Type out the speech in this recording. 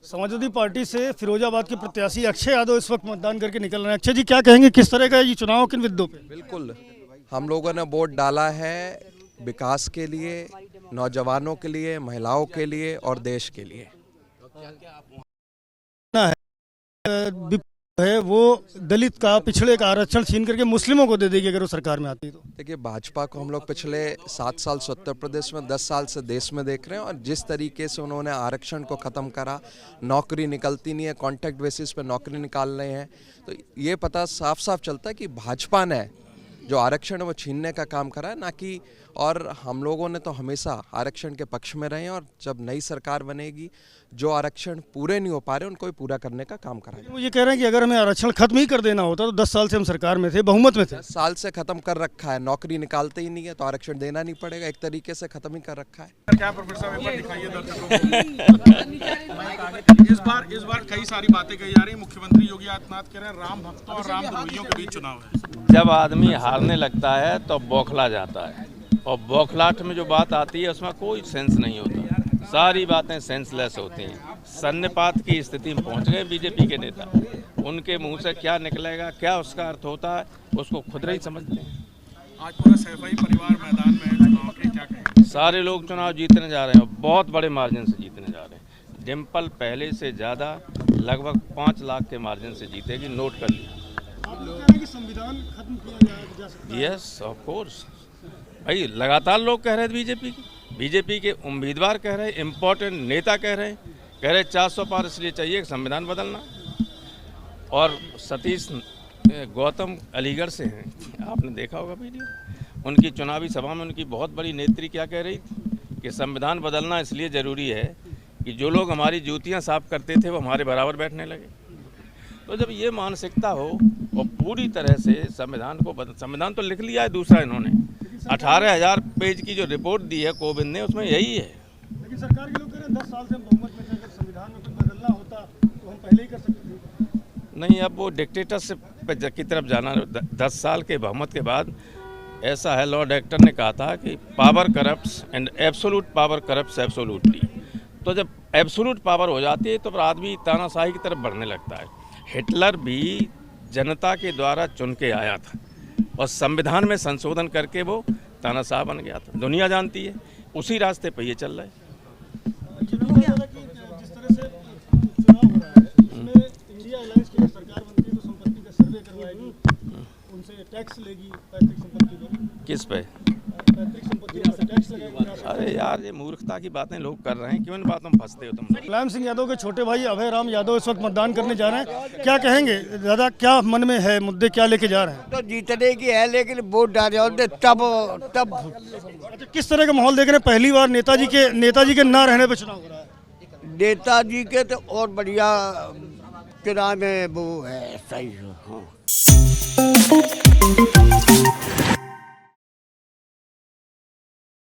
Samajwadi party से फिरोजाबाद के प्रत्याशी अक्षय यादव इस वक्त मतदान करके निकल रहे हैं। अक्षय जी, क्या कहेंगे, किस तरह का ये चुनाव, किन मुद्दों पे? बिल्कुल, हम लोगों ने वोट डाला है विकास के लिए, नौजवानों के लिए, महिलाओं के लिए और देश के लिए। ना है वो दलित का, पिछड़े का आरक्षण छीन करके मुस्लिमों को दे देगी अगर वो सरकार में आती है तो। देखिए, भाजपा को हम लोग पिछले 7 साल से उत्तर प्रदेश में, 10 साल से देश में देख रहे हैं, और जिस तरीके से उन्होंने आरक्षण को ख़त्म करा, नौकरी निकलती नहीं है, कॉन्ट्रैक्ट बेसिस पे नौकरी निकाल रहे हैं, तो ये पता साफ साफ चलता है कि भाजपा ने जो आरक्षण है वो छीनने का काम करा है, ना कि। और हम लोगों ने तो हमेशा आरक्षण के पक्ष में रहे हैं, और जब नई सरकार बनेगी, जो आरक्षण पूरे नहीं हो पा रहे उनको भी पूरा करने का काम कराएंगे। वो ये कह रहे हैं कि अगर हमें आरक्षण खत्म ही कर देना होता तो 10 साल से हम सरकार में थे, बहुमत में थे। 10 साल से खत्म कर रखा है, नौकरी निकालते ही नहीं है तो आरक्षण देना नहीं पड़ेगा, एक तरीके से खत्म ही कर रखा है। क्या प्रोफेसर साहब एक बार दिखाइए दर्शकों को। इस बार कई सारी बातें कही जा रही हैं। मुख्यमंत्री योगी आदित्यनाथ कह रहे हैं राम भक्तों और रामद्रोहियों के बीच चुनाव है। जब आदमी हारने लगता है तो बौखला जाता है, और बौखलाहट में जो बात आती है उसमें कोई सेंस नहीं होता, सारी बातें सेंसलेस होती हैं। सन्निपात की स्थिति में पहुंच गए बीजेपी के नेता। उनके मुंह से क्या निकलेगा, क्या उसका अर्थ होता है, उसको खुद ही समझते हैं। आज पूरा सैफई परिवार मैदान में है चुनाव के, क्या कहेंगे? सारे लोग चुनाव जीतने जा रहे हैं, बहुत बड़े मार्जिन से जीतने जा रहे हैं। डिम्पल पहले से ज़्यादा लगभग 5 लाख के मार्जिन से जीतेगी, नोट कर लीजिए। संविधान खत्म किया जा सकता है। यस, ऑफ कोर्स भाई, लगातार लोग कह रहे थे, बीजेपी के उम्मीदवार कह रहे, इम्पोर्टेंट नेता कह रहे 400 पार इसलिए चाहिए कि संविधान बदलना। और सतीश गौतम अलीगढ़ से हैं, आपने देखा होगा वीडियो, उनकी चुनावी सभा में उनकी बहुत बड़ी नेत्री क्या कह रही थी कि संविधान बदलना इसलिए ज़रूरी है कि जो लोग हमारी जूतियां साफ करते थे वो हमारे बराबर बैठने लगे। तो जब ये मानसिकता हो और पूरी तरह से संविधान तो लिख लिया है, दूसरा इन्होंने 18,000 पेज की जो रिपोर्ट दी है कोविंद ने, उसमें यही है। लेकिन सरकार के लोग कह रहे हैं 10 साल से हम बहुमत में थे, अगर संविधान में कुछ बदलना होता तो हम पहले ही कर सकते थे। नहीं, अब वो डिक्टेटरशिप की तरफ जाना। 10 साल के बहुमत के बाद ऐसा है, लॉर्ड एक्टर ने कहा था कि power corrupts and absolute power corrupts absolutely. तो जब एब्सोल्यूट पावर हो जाती है तो फिर आदमी तानाशाही की तरफ बढ़ने लगता है। हिटलर भी जनता के द्वारा चुन के आया था और संविधान में संशोधन करके वो तानाशाह बन गया था, दुनिया जानती है। उसी रास्ते पे ये चल रहा है। जिस तरह से चुनाव हो रहा है उसमें इंडिया अलायंस की सरकार बनती है तो संपत्ति का सर्वे करवाएगी, उनसे टैक्स लेगी, पैतृक संपत्ति पर। किस पे? पैतृक संपत्ति पर टैक्स लगेगा। अरे यार, ये मूर्खता की बातें लोग कर रहे हैं, क्यों इन बातों में फंसते हो तुम? मुलायम सिंह यादव के छोटे भाई अभय राम यादव इस वक्त मतदान करने जा रहे हैं, क्या कहेंगे दादा, क्या मन में है, मुद्दे क्या लेके जा रहे हैं? तो जीतने की है, लेकिन वोट डाले होते तब अच्छा, किस तरह का माहौल देख रहे हैं? पहली बार नेताजी के ना रहने पे चुनाव हो रहा है। नेताजी के तो और बढ़िया किराए में वो है, सही है। हाँ।